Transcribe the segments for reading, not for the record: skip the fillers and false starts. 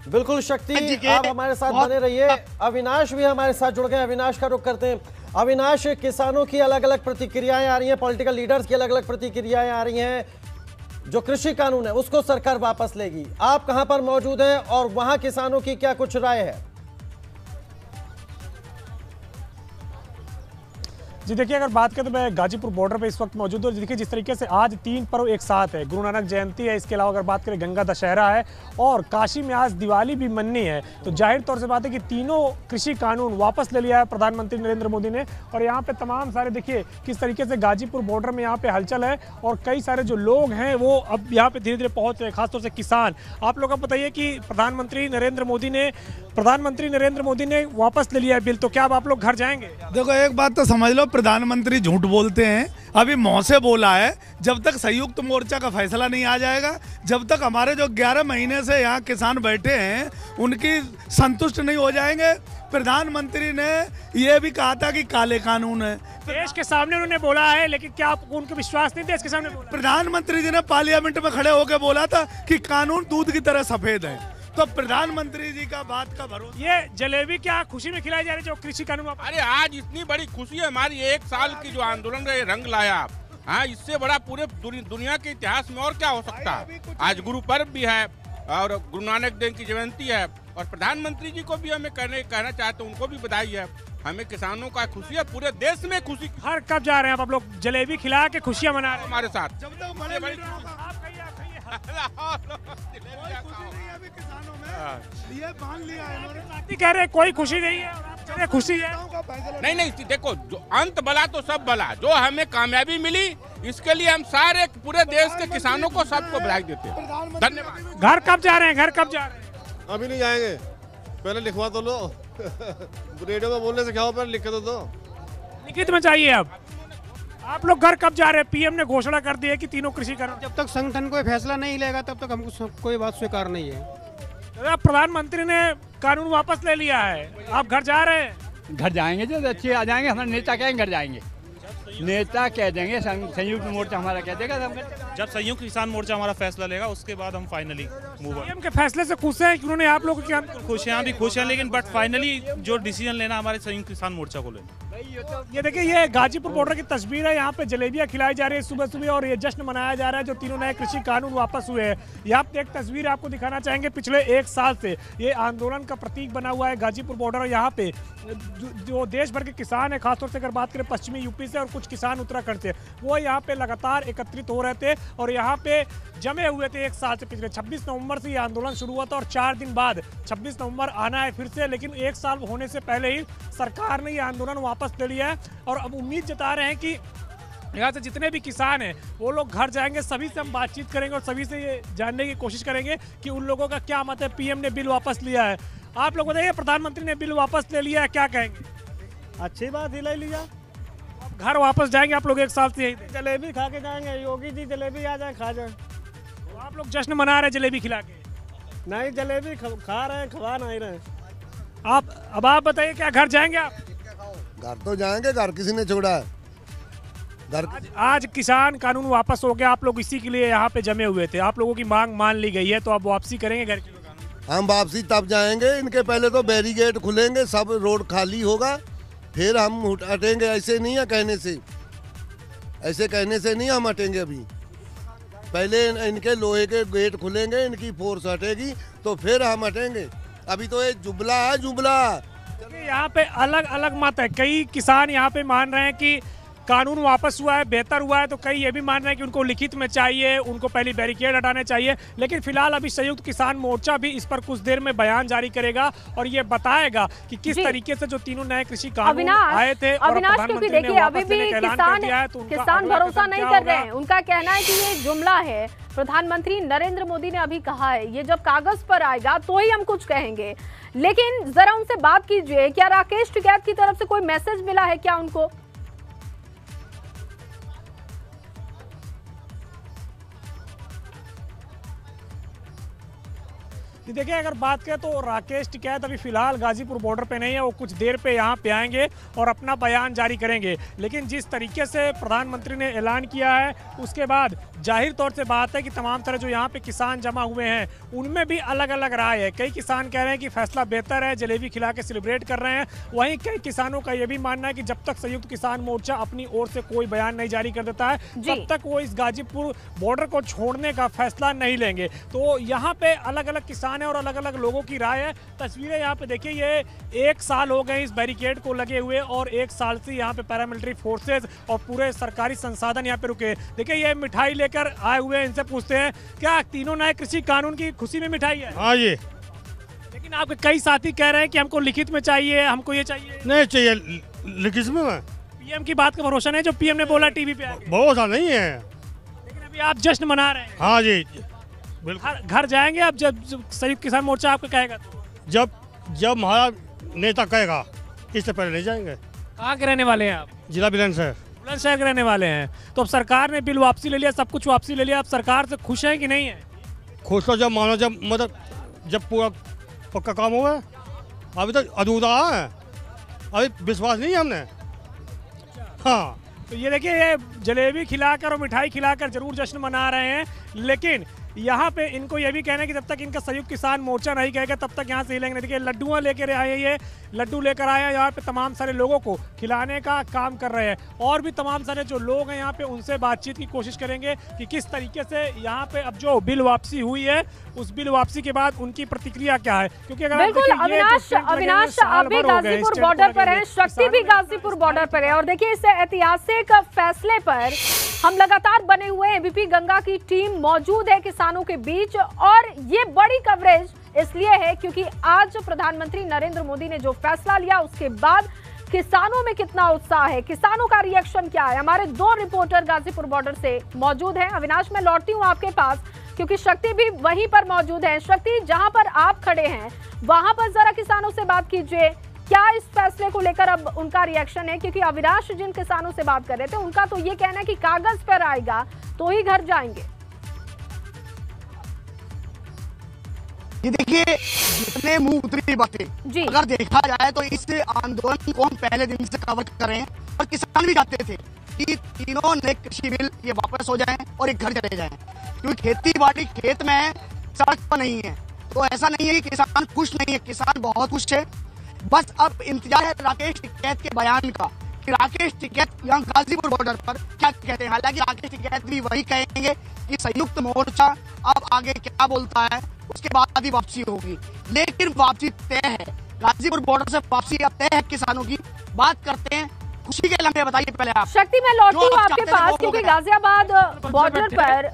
बिल्कुल शक्ति, आप हमारे साथ बने रहिए। अविनाश भी हमारे साथ जुड़ गए। अविनाश का रुख करते हैं। अविनाश, किसानों की अलग अलग प्रतिक्रियाएं आ रही हैं, पॉलिटिकल लीडर्स की अलग अलग प्रतिक्रियाएं आ रही हैं। जो कृषि कानून है उसको सरकार वापस लेगी। आप कहां पर मौजूद हैं और वहां किसानों की क्या कुछ राय है? जी देखिए, अगर बात करें तो मैं गाजीपुर बॉर्डर पे इस वक्त मौजूद हूँ। देखिए जिस तरीके से आज 3 पर्व एक साथ है, गुरु नानक जयंती है, इसके अलावा अगर बात करें गंगा दशहरा है और काशी में आज दिवाली भी मननी है, तो जाहिर तौर से बात है कि तीनों कृषि कानून वापस ले लिया है प्रधानमंत्री नरेंद्र मोदी ने। और यहाँ पे तमाम सारे देखिए किस तरीके से गाजीपुर बॉर्डर में यहाँ पे हलचल है और कई सारे जो लोग हैं वो अब यहाँ पे धीरे धीरे पहुँच रहे हैं, खासतौर से किसान। आप लोग को बताइए कि प्रधानमंत्री नरेंद्र मोदी ने वापस ले लिया है बिल, तो क्या अब आप लोग घर जाएंगे? देखो एक बात तो समझ लो, प्रधानमंत्री झूठ बोलते हैं। अभी मुंह से बोला है, जब तक संयुक्त मोर्चा का फैसला नहीं आ जाएगा, जब तक हमारे जो 11 महीने से यहाँ किसान बैठे हैं उनकी संतुष्ट नहीं हो जाएंगे। प्रधानमंत्री ने ये भी कहा था कि काले कानून है, देश के सामने उन्होंने बोला है, लेकिन क्या आप उनको विश्वास नहीं देश के सामने बोला? प्रधानमंत्री जी ने पार्लियामेंट में खड़े होकर बोला था कि कानून दूध की तरह सफेद है। तो प्रधानमंत्री जी का बात का भरोसा। ये जलेबी क्या खुशी में खिलाई जा रही है जो कृषि कानून? अरे आज इतनी बड़ी खुशी है, हमारी 1 साल की जो आंदोलन है रंग लाया। हाँ, इससे बड़ा पूरे दुनिया के इतिहास में और क्या हो सकता है। आज गुरु पर्व भी है और गुरु नानक देव की जयंती है और प्रधानमंत्री जी को भी हमें कहना चाहते हैं, उनको भी बधाई है। हमें किसानों का खुशी है, पूरे देश में खुशी। हर कब जा रहे हैं आप लोग जलेबी खिला के खुशियां मना रहे हैं हमारे साथ? जब तक बड़े किसानों में ये मान लिया है इन्होंने। कह रहे कोई खुशी नहीं है और आप कह रहे खुशी है। नहीं, देखो जो अंत भला तो सब भला, जो हमें कामयाबी मिली इसके लिए हम सारे पूरे देश के किसानों को सबको बधाई देते हैं। धन्यवाद। घर कब जा रहे हैं? घर कब जा रहे हैं? अभी नहीं जाएंगे, पहले लिखवा तो लो। रेडियो में बोलने से क्या हो, पहले लिख के दो। लिखित में चाहिए। अब आप लोग घर कब जा रहे हैं? पीएम ने घोषणा कर दी है कि तीनों कृषि कानून, जब तक संगठन कोई फैसला नहीं लेगा तब तक हमको कोई बात स्वीकार नहीं है। प्रधानमंत्री ने कानून वापस ले लिया है, आप घर जा रहे हैं? घर जाएंगे, जो अच्छे आ जाएंगे। हमारे नेता कहेंगे घर जाएंगे, नेता कह देंगे, संयुक्त मोर्चा हमारा कह देगा। जब संयुक्त किसान मोर्चा हमारा फैसला लेगा उसके बाद हम फाइनली मूव। पीएम के फैसले से खुश हैं कि उन्होंने आप लोगों की खुश हैं, भी खुश हैं, लेकिन बट फाइनली जो डिसीजन लेना हमारे संयुक्त किसान मोर्चा को लेना। ये देखिए, ये गाजीपुर बॉर्डर की तस्वीर है। यहाँ पे जलेबियां खिलाई जा रही है सुबह सुबह और ये जश्न मनाया जा रहा है जो तीनों नए कृषि कानून वापस हुए हैं। यहाँ पे एक तस्वीर आपको दिखाना चाहेंगे, पिछले 1 साल से ये आंदोलन का प्रतीक बना हुआ है गाजीपुर बॉर्डर। यहाँ पे जो देश भर के किसान है, खासतौर से अगर बात करें पश्चिमी यूपी से और कुछ किसान उत्तराखंड से, वो यहाँ पे लगातार एकत्रित हो रहे थे और यहाँ पे जमे हुए थे 1 साल से। पिछले 26 नवंबर से ये आंदोलन शुरू हुआ था और 4 दिन बाद 26 नवंबर आना है फिर से, लेकिन 1 साल होने से पहले ही सरकार ने ये आंदोलन वापस ले लिया है और अब उम्मीद जता रहे हैं कि यहाँ से जितने भी किसान हैं वो लोग घर जाएंगे। सभी से हम बातचीत करेंगे और सभी से ये जानने की कोशिश करेंगे कि उन लोगों का क्या मत है। पीएम ने बिल वापस लिया है, आप लोग बताइए, प्रधानमंत्री ने बिल वापस ले लिया है, क्या कहेंगे? अच्छी बात ही ले लिया। घर वापस जाएंगे आप लोग 1 साल से? जलेबी खा के जाएंगे, योगी जी जलेबी आ जाए खा जाए। तो आप लोग जश्न मना रहे हैं जलेबी खिला के? नहीं, जलेबी खा रहे हैं, खवा नहीं रहे। अब आप बताइए, क्या घर जाएंगे आप? घर तो जाएंगे, घर किसी ने छोड़ा है। आज किसान कानून वापस हो गया, आप लोग इसी के लिए यहाँ पे जमे हुए थे। आप लोगों की मांग मान ली गई है, तो अब वापसी करेंगे घर की? हम वापसी तब जाएंगे, इनके पहले तो बैरिकेड खुलेंगे, सब रोड खाली होगा, फिर हम हटेंगे। ऐसे नहीं है कहने से, ऐसे कहने से नहीं हम हटेंगे। अभी पहले इनके लोहे के गेट खुलेंगे, इनकी फोर्स हटेगी तो फिर हम हटेंगे। अभी तो ये जुमला है, जुमला। यहाँ पे अलग अलग मत है। कई किसान यहाँ पे मान रहे हैं कि कानून वापस हुआ है, बेहतर हुआ है, तो कई ये भी मान रहे हैं कि उनको लिखित में चाहिए, उनको पहले बैरिकेड हटाने चाहिए। लेकिन फिलहाल अभी संयुक्त किसान मोर्चा भी इस पर कुछ देर में बयान जारी करेगा और ये बताएगा कि किस तरीके से जो तीनों नए कृषि कानून आए थे और क्योंकि देखिए अभी भी किसान भरोसा नहीं कर रहे हैं। उनका कहना है कि ये जुमला है। प्रधानमंत्री नरेंद्र मोदी ने अभी कहा है ये जब कागज पर आएगा तो ही हम कुछ कहेंगे। लेकिन जरा उनसे बात कीजिए, क्या राकेश टिकैत की तरफ से कोई मैसेज मिला है क्या उनको? देखिए अगर बात करें तो राकेश टिकैत अभी फिलहाल गाजीपुर बॉर्डर पे नहीं है, वो कुछ देर पे यहाँ पे आएंगे और अपना बयान जारी करेंगे। लेकिन जिस तरीके से प्रधानमंत्री ने ऐलान किया है उसके बाद जाहिर तौर से बात है कि तमाम तरह जो यहाँ पे किसान जमा हुए हैं उनमें भी अलग अलग राय है। कई किसान कह रहे हैं कि फैसला बेहतर है, जलेबी खिला के सेलिब्रेट कर रहे हैं। वहीं कई किसानों का यह भी मानना है कि जब तक संयुक्त किसान मोर्चा अपनी ओर से कोई बयान नहीं जारी कर देता है तब तक वो इस गाजीपुर बॉर्डर को छोड़ने का फैसला नहीं लेंगे। तो यहाँ पे अलग अलग किसान है और अलग अलग लोगों की राय है। तस्वीरें यहाँ पे देखिए, ये 1 साल हो गए इस बैरिकेड को लगे हुए और 1 साल से यहाँ पे पैरामिलिट्री फोर्सेज और पूरे सरकारी संसाधन यहाँ पे रुके। देखिए ये मिठाई लेकर आए हुए हैं, इनसे पूछते हैं क्या तीनों नए कृषि कानून की खुशी में मिठाई है? हाँ जी। लेकिन आपके कई साथी कह रहे हैं कि हमको लिखित में चाहिए, हमको ये चाहिए। नहीं चाहिए लिखित में। पीएम की बात का भरोसा नहीं जो पीएम ने बोला टीवी पे आके? भरोसा नहीं है। लेकिन अभी आप जश्न मना रहे हैं। हाँ जी घर जाएंगे आप जब संयुक्त किसान मोर्चा आपको कहेगा तो? जब हमारा नेता कहेगा, इससे पहले नहीं जाएंगे। कहाँ के रहने वाले हैं आप? जिला बुलंदशहर। बुलंदशहर के रहने वाले हैं। तो अब सरकार ने बिल वापसी ले लिया, सब कुछ वापसी ले लिया, आप सरकार से खुश हैं कि नहीं है? खुश तो जब मानो जब पूरा पक्का काम हुआ है, अभी तक अधूरा है, अभी विश्वास नहीं है हमने। हाँ तो ये देखिए, ये जलेबी खिलाकर और मिठाई खिलाकर जरूर जश्न मना रहे हैं, लेकिन यहाँ पे इनको ये भी कहना है कि जब तक इनका संयुक्त किसान मोर्चा नहीं कहेगा तब तक यहाँ से हिलेंगे नहीं। देखिए लड्डुआं लेकर आए, ये लड्डू लेकर आए हैं, यहाँ पे तमाम सारे लोगों को खिलाने का काम कर रहे हैं। और भी तमाम सारे जो लोग हैं यहाँ पे उनसे बातचीत की कोशिश करेंगे कि किस तरीके से यहाँ पे अब जो बिल वापसी हुई है उस बिल वापसी के बाद उनकी प्रतिक्रिया क्या है। क्योंकि अगर अविनाश आप भी गाजीपुर बॉर्डर पर है, शक्ति भी गाजीपुर बॉर्डर पर है और देखिए इस ऐतिहासिक फैसले पर हम लगातार बने हुए हैं। एबीपी गंगा की टीम मौजूद है किसानों के बीच और ये बड़ी कवरेज इसलिए है क्योंकि आज प्रधानमंत्री नरेंद्र मोदी ने जो फैसला लिया उसके बाद किसानों में कितना उत्साह है, किसानों का रिएक्शन क्या है। हमारे 2 रिपोर्टर गाजीपुर बॉर्डर से मौजूद हैं। अविनाश मैं लौटती हूँ आपके पास क्योंकि शक्ति भी वहीं पर मौजूद है। शक्ति जहां पर आप खड़े हैं वहां पर जरा किसानों से बात कीजिए, क्या इस फैसले को लेकर अब उनका रिएक्शन है? क्योंकि अविनाश जिन किसानों से बात कर रहे थे उनका तो ये कहना है कि कागज पर आएगा तो ही घर जाएंगे। ये देखिए जितने मुंह उतरी बातें अगर देखा जाए तो इस आंदोलन को हम पहले दिन से कवर कर रहे हैं और किसान भी चाहते थे कि तीनों नए कृषि बिल ये वापस हो जाएं और एक घर चले जाएं, क्योंकि खेती बाड़ी खेत में है, सड़क पर नहीं है। तो ऐसा नहीं है कि किसान खुश नहीं है, किसान बहुत खुश है। बस अब इंतजार है राकेश टिकैत के बयान का कि राकेश टिकैत यहाँ गाजीपुर बॉर्डर पर क्या कहते हैं। हालांकि राकेश टिकैत भी वही कहेंगे कि संयुक्त मोर्चा अब आगे क्या बोलता है उसके बाद ही वापसी होगी, लेकिन वापसी तय है। गाजीपुर बॉर्डर से वापसी अब तय है किसानों की। बात करते हैं खुशी के लम्हे, बताइए पहले आप। शक्ति मैं लौटती हूँ आपके पास क्योंकि गाजियाबाद बॉर्डर पर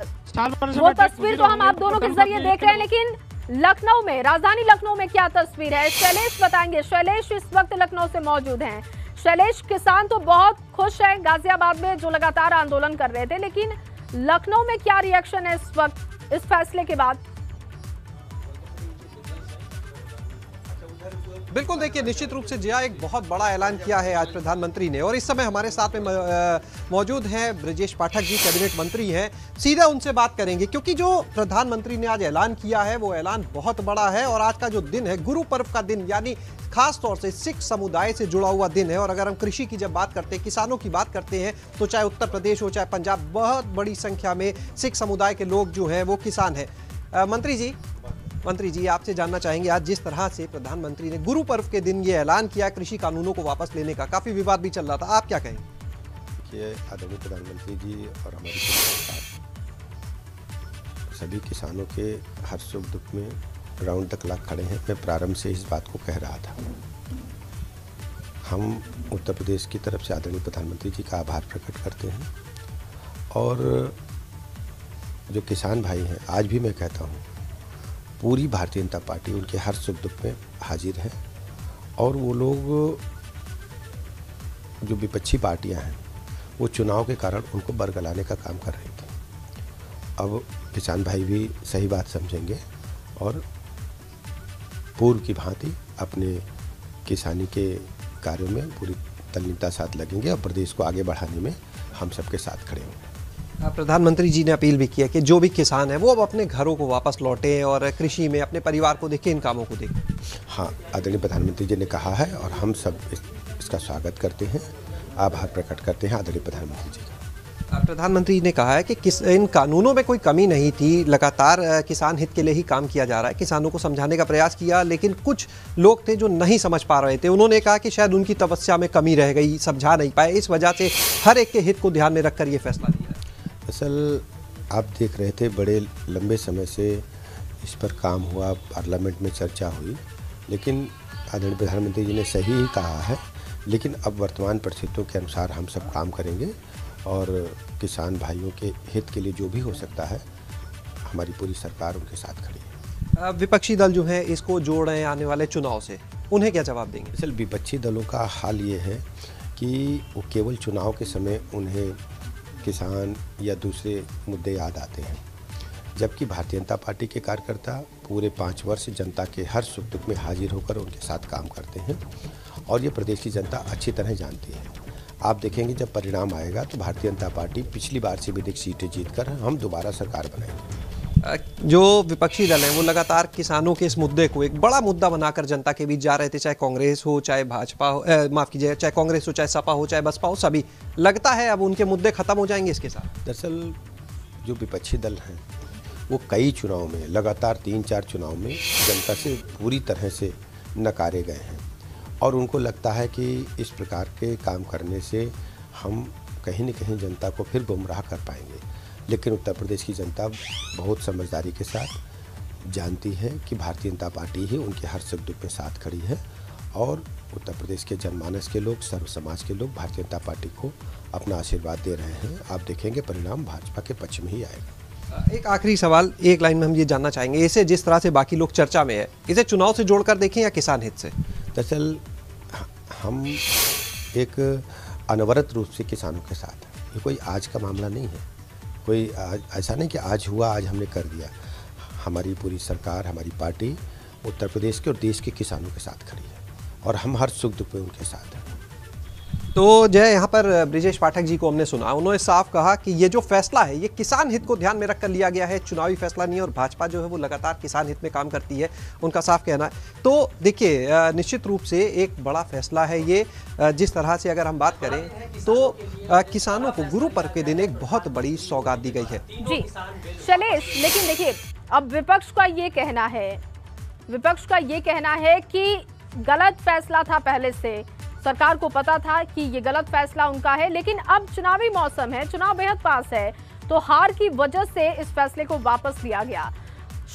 वो तस्वीर तो हम आप दोनों के जरिए देख रहे हैं, लेकिन लखनऊ में, राजधानी लखनऊ में क्या तस्वीर है शैलेश बताएंगे। शैलेश इस वक्त लखनऊ से मौजूद हैं। शैलेश किसान तो बहुत खुश है गाजियाबाद में जो लगातार आंदोलन कर रहे थे, लेकिन लखनऊ में क्या रिएक्शन है इस वक्त इस फैसले के बाद? बिल्कुल देखिए, निश्चित रूप से जिया एक बहुत बड़ा ऐलान किया है आज प्रधानमंत्री ने और इस समय हमारे साथ में मौजूद हैं ब्रजेश पाठक जी, कैबिनेट मंत्री हैं। सीधा उनसे बात करेंगे क्योंकि जो प्रधानमंत्री ने आज ऐलान किया है वो ऐलान बहुत बड़ा है और आज का जो दिन है गुरु पर्व का दिन, यानी खास तौर से सिख समुदाय से जुड़ा हुआ दिन है। और अगर हम कृषि की जब बात करते हैं, किसानों की बात करते हैं, तो चाहे उत्तर प्रदेश हो चाहे पंजाब, बहुत बड़ी संख्या में सिख समुदाय के लोग जो हैं वो किसान हैं। मंत्री जी आपसे जानना चाहेंगे, आज जिस तरह से प्रधानमंत्री ने गुरु पर्व के दिन ये ऐलान किया कृषि कानूनों को वापस लेने का, काफी विवाद भी चल रहा था, आप क्या कहेंगे? देखिए आदरणीय प्रधानमंत्री जी और हमारी सभी किसानों के हर सुख दुख में राउंड द क्लॉक खड़े हैं। मैं प्रारंभ से इस बात को कह रहा था। हम उत्तर प्रदेश की तरफ से आदरणीय प्रधानमंत्री जी का आभार प्रकट करते हैं और जो किसान भाई हैं, आज भी मैं कहता हूँ पूरी भारतीय जनता पार्टी उनके हर सुख दुख में हाजिर है और वो लोग जो विपक्षी पार्टियां हैं वो चुनाव के कारण उनको बरगलाने का काम कर रही थी। अब किसान भाई भी सही बात समझेंगे और पूर्व की भांति अपने किसानी के कार्यों में पूरी तल्लीनता साथ लगेंगे और प्रदेश को आगे बढ़ाने में हम सबके साथ खड़े होंगे। प्रधानमंत्री जी ने अपील भी की है कि जो भी किसान है वो अब अपने घरों को वापस लौटे और कृषि में अपने परिवार को देखें, इन कामों को देखें। हाँ, आदरणीय प्रधानमंत्री जी ने कहा है और हम सब इसका स्वागत करते हैं, आभार प्रकट करते हैं आदरणीय प्रधानमंत्री जी का। प्रधानमंत्री ने कहा है कि इन कानूनों में कोई कमी नहीं थी, लगातार किसान हित के लिए ही काम किया जा रहा है। किसानों को समझाने का प्रयास किया, लेकिन कुछ लोग थे जो नहीं समझ पा रहे थे। उन्होंने कहा कि शायद उनकी तपस्या में कमी रह गई, समझा नहीं पाए, इस वजह से हर एक के हित को ध्यान में रखकर ये फैसला लिया। असल आप देख रहे थे बड़े लंबे समय से इस पर काम हुआ, पार्लियामेंट में चर्चा हुई, लेकिन आदरणीय प्रधानमंत्री जी ने सही ही कहा है। लेकिन अब वर्तमान परिस्थितियों के अनुसार हम सब काम करेंगे और किसान भाइयों के हित के लिए जो भी हो सकता है हमारी पूरी सरकार उनके साथ खड़ी है। विपक्षी दल जो है इसको जोड़ रहे हैं आने वाले चुनाव से, उन्हें क्या जवाब देंगे? असल विपक्षी दलों का हाल ये है कि वो केवल चुनाव के समय उन्हें किसान या दूसरे मुद्दे याद आते हैं, जबकि भारतीय जनता पार्टी के कार्यकर्ता पूरे 5 वर्ष जनता के हर सुख दुख में हाजिर होकर उनके साथ काम करते हैं और ये प्रदेश की जनता अच्छी तरह जानती है। आप देखेंगे जब परिणाम आएगा तो भारतीय जनता पार्टी पिछली बार से भी अधिक सीटें जीतकर हम दोबारा सरकार बनाएंगे। जो विपक्षी दल हैं वो लगातार किसानों के इस मुद्दे को एक बड़ा मुद्दा बनाकर जनता के बीच जा रहे थे, चाहे कांग्रेस हो, चाहे भाजपा हो, माफ कीजिए, चाहे कांग्रेस हो, चाहे सपा हो, चाहे बसपा हो, सभी लगता है अब उनके मुद्दे खत्म हो जाएंगे इसके साथ। दरअसल जो विपक्षी दल हैं वो कई चुनाव में, लगातार 3-4 चुनाव में जनता से पूरी तरह से नकारे गए हैं और उनको लगता है कि इस प्रकार के काम करने से हम कहीं न कहीं जनता को फिर गुमराह कर पाएंगे। लेकिन उत्तर प्रदेश की जनता बहुत समझदारी के साथ जानती है कि भारतीय जनता पार्टी ही उनके हर सुख दुख में साथ खड़ी है और उत्तर प्रदेश के जनमानस के लोग, सर्व समाज के लोग भारतीय जनता पार्टी को अपना आशीर्वाद दे रहे हैं। आप देखेंगे परिणाम भाजपा के पक्ष में ही आएगा। एक आखिरी सवाल, एक लाइन में हम ये जानना चाहेंगे, इसे जिस तरह से बाकी लोग चर्चा में है, इसे चुनाव से जोड़कर देखें या किसान हित से? दरअसल हम एक अनवरत रूप से किसानों के साथ हैं। ये कोई आज का मामला नहीं है, कोई ऐसा नहीं कि आज हुआ आज हमने कर दिया। हमारी पूरी सरकार, हमारी पार्टी उत्तर प्रदेश के और देश के किसानों के साथ खड़ी है और हम हर सुख दुख में उनके साथ हैं। तो जय, यहाँ पर ब्रिजेश पाठक जी को हमने सुना, उन्होंने साफ कहा कि ये जो फैसला है ये किसान हित को ध्यान में रखकर लिया गया है, चुनावी फैसला नहीं है और भाजपा जो है वो लगातार किसान हित में काम करती है, उनका साफ कहना है। तो देखिए निश्चित रूप से एक बड़ा फैसला है ये। जिस तरह से अगर हम बात करें तो किसानों को गुरु पर्व के दिन एक बहुत बड़ी सौगात दी गई है। जी शैलेश, लेकिन देखिए अब विपक्ष का ये कहना है कि गलत फैसला था, पहले से सरकार को पता था कि ये गलत फैसला उनका है, लेकिन अब चुनावी मौसम है, चुनाव बेहद पास है, तो हार की वजह से इस फैसले को वापस लिया गया।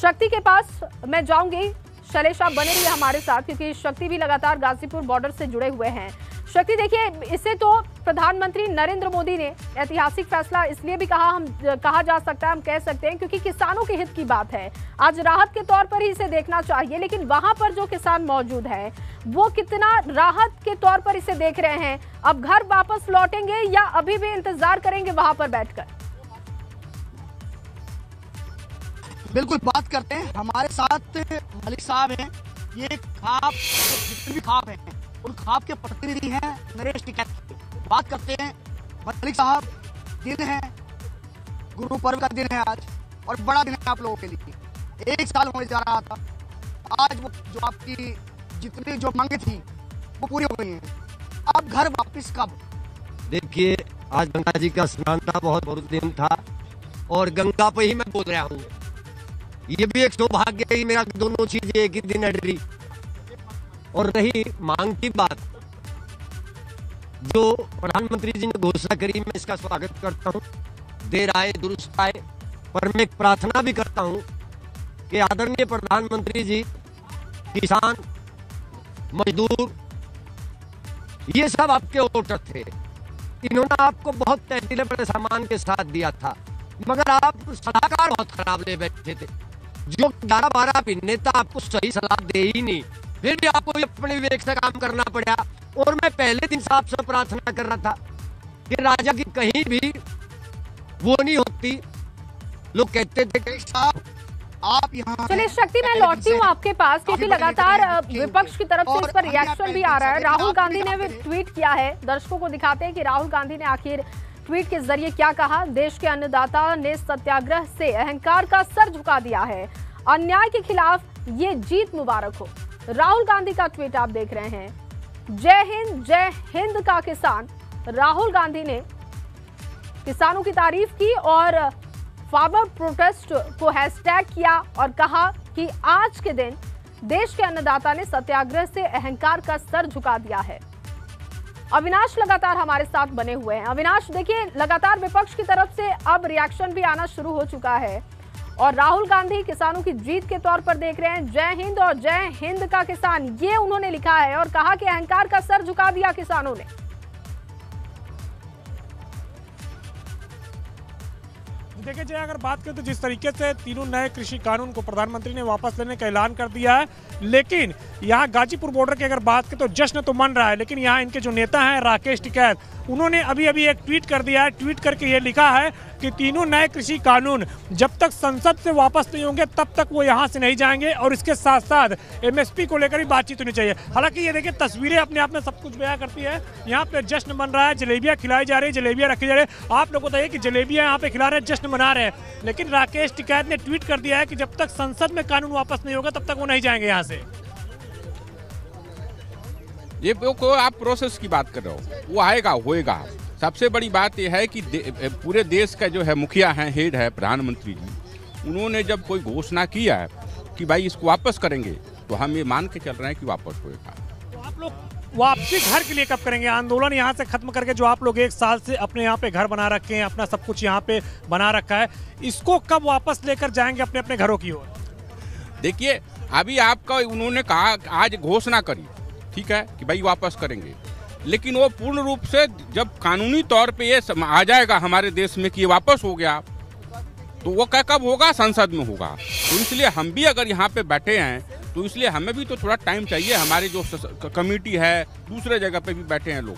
शक्ति के पास मैं जाऊंगी, शैलेश आप बने रहिए हमारे साथ क्योंकि शक्ति भी लगातार गाजीपुर बॉर्डर से जुड़े हुए हैं। शक्ति देखिए, इसे तो प्रधानमंत्री नरेंद्र मोदी ने ऐतिहासिक फैसला इसलिए भी कहा जा सकता है, हम कह सकते हैं क्योंकि किसानों के हित की बात है। आज राहत के तौर पर ही इसे देखना चाहिए, लेकिन वहां पर जो किसान मौजूद है वो कितना राहत के तौर पर इसे देख रहे हैं? अब घर वापस लौटेंगे या अभी भी इंतजार करेंगे वहां पर बैठकर? बिल्कुल बात करते हैं, हमारे साथ मलिक साहब हैं। ये खाप, जितने भी खाप हैं उन खाप के प्रतिनिधि हैं नरेश टिकैत। बात करते हैं मलिक साहब, दिन है, गुरु पर्व का दिन है आज और बड़ा दिन है आप लोगों के लिए। 1 साल होने जा रहा था, आज वो जो आपकी जितनी जो मांगे थी वो पूरी हो गई हैं। अब घर वापस कब? देखिए आज गंगा जी का स्नान था, बहुत बड़ा दिन था और गंगा पे ही मैं बोल रहा हूँ। ये भी एक सौभाग्य है मेरा, दोनों चीजें एक ही दिन अड़ी। और रही मांग की बात, जो प्रधानमंत्री जी ने घोषणा करी, मैं इसका स्वागत करता हूँ। देर आए दुरुस्त आए, पर मैं प्रार्थना भी करता हूँ कि आदरणीय प्रधानमंत्री जी किसान, मजदूर, ये सब आपके वोटर थे। इन्होंने आपको बहुत तहसील बड़े सामान के साथ दिया था, मगर आप सलाहकार बहुत खराब ले बैठे थे। जो 11-12 नेता आपको सही सलाह दे ही नहीं, फिर भी आपको अपने विवेक से काम करना पड़ा। और मैं पहले दिन साहब से प्रार्थना कर रहा था कि राजा की कहीं भी वो नहीं होती। लोग कहते थे कि साहब आप यहाँ। चलिए शक्ति, मैं लौटती हूँ आपके पास क्योंकि लगातार विपक्ष की तरफ से इस पर रिएक्शन भी आ रहा है। राहुल गांधी ने भी ट्वीट किया है, दर्शकों को दिखाते हैं कि राहुल गांधी ने आखिर ट्वीट के जरिए क्या कहा, देश के अन्नदाता ने सत्याग्रह से अहंकार का सर झुका दिया है, अन्याय के खिलाफ ये जीत मुबारक हो। राहुल गांधी का ट्वीट आप देख रहे हैं, जय हिंद का किसान। राहुल गांधी ने किसानों की तारीफ की और फार्मर प्रोटेस्ट को हैशटैग किया और कहा कि आज के दिन देश के अन्नदाता ने सत्याग्रह से अहंकार का सर झुका दिया है। अविनाश लगातार हमारे साथ बने हुए हैं। अविनाश, देखिए लगातार विपक्ष की तरफ से अब रिएक्शन भी आना शुरू हो चुका है और राहुल गांधी किसानों की जीत के तौर पर देख रहे हैं जय हिंद और जय हिंद का किसान, ये उन्होंने लिखा है और कहा कि अहंकार का सर झुका दिया किसानों ने। देखिए जय, अगर बात करें तो जिस तरीके से तीनों नए कृषि कानून को प्रधानमंत्री ने वापस लेने का ऐलान कर दिया है, लेकिन यहाँ गाजीपुर बॉर्डर की अगर बात करें तो जश्न तो मन रहा है, लेकिन यहाँ इनके जो नेता हैं राकेश टिकैत, उन्होंने अभी एक ट्वीट कर दिया है। ट्वीट करके ये लिखा है कि तीनों नए कृषि कानून जब तक संसद से वापस नहीं होंगे तब तक वो यहाँ से नहीं जाएंगे और इसके साथ साथ एमएसपी को लेकर भी बातचीत होनी चाहिए। हालांकि ये देखिए तस्वीरें अपने आप में सब कुछ बयां करती है। यहाँ पे जश्न बन रहा है, जलेबियाँ खिलाई जा रही है, जलेबियाँ रखी जा रही है। आप लोग बताइए कि जलेबियाँ यहाँ पे खिला रहे हैं, जश्न मना रहे हैं, लेकिन राकेश टिकैत ने ट्वीट कर दिया है कि जब तक संसद में कानून वापस नहीं होगा तब तक वो नहीं जाएंगे यहाँ से। ये को आप प्रोसेस की बात कर रहे हो, वो आएगा होएगा। सबसे बड़ी बात यह है कि पूरे देश का जो है मुखिया है, हेड है प्रधानमंत्री जी, उन्होंने जब कोई घोषणा किया है कि भाई इसको वापस करेंगे तो हम ये मान के चल रहे हैं कि वापस होएगा। तो आप लोग वापसी घर के लिए कब करेंगे? आंदोलन यहाँ से खत्म करके जो आप लोग 1 साल से अपने यहाँ पे घर बना रखे हैं, अपना सब कुछ यहाँ पे बना रखा है, इसको कब वापस लेकर जाएंगे अपने अपने घरों की ओर? देखिए अभी आपका उन्होंने कहा आज घोषणा करी, ठीक है कि भाई वापस करेंगे, लेकिन वो पूर्ण रूप से जब कानूनी तौर पे ये आ जाएगा हमारे देश में कि ये वापस हो गया तो वो कब होगा? संसद में होगा। तो इसलिए हम भी अगर यहाँ पे बैठे हैं तो इसलिए हमें भी तो थोड़ा टाइम चाहिए। हमारी जो कमेटी है दूसरे जगह पे भी बैठे हैं लोग,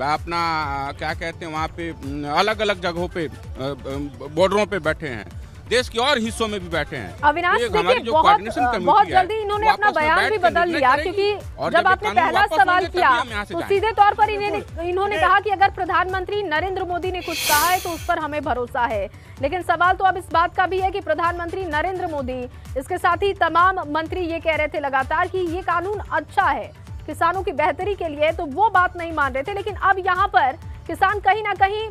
अपना क्या कहते हैं वहाँ पे अलग अलग जगहों पे बॉर्डरों पे बैठे हैं, देश के और हिस्सों में भी बैठे हैं। अविनाश देखिए बहुत जल्दी इन्होंने अपना बयान भी बदल लिया, क्योंकि जब आपने पहला सवाल किया तो सीधे तौर पर इन्होंने कहा कि अगर प्रधानमंत्री नरेंद्र मोदी ने कुछ कहा है तो उस पर हमें भरोसा है। लेकिन सवाल तो अब इस बात का भी है कि प्रधानमंत्री नरेंद्र मोदी, इसके साथ ही तमाम मंत्री ये कह रहे थे लगातार कि ये कानून अच्छा है किसानों की बेहतरी के लिए, तो वो बात नहीं मान रहे थे। लेकिन अब यहाँ पर किसान कहीं ना कहीं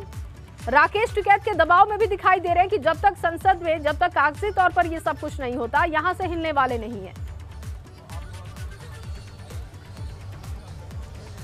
राकेश टिकैत के दबाव में भी दिखाई दे रहे हैं कि जब तक संसद में, जब तक कागजी तौर पर ये सब कुछ नहीं होता, यहां से हिलने वाले नहीं है।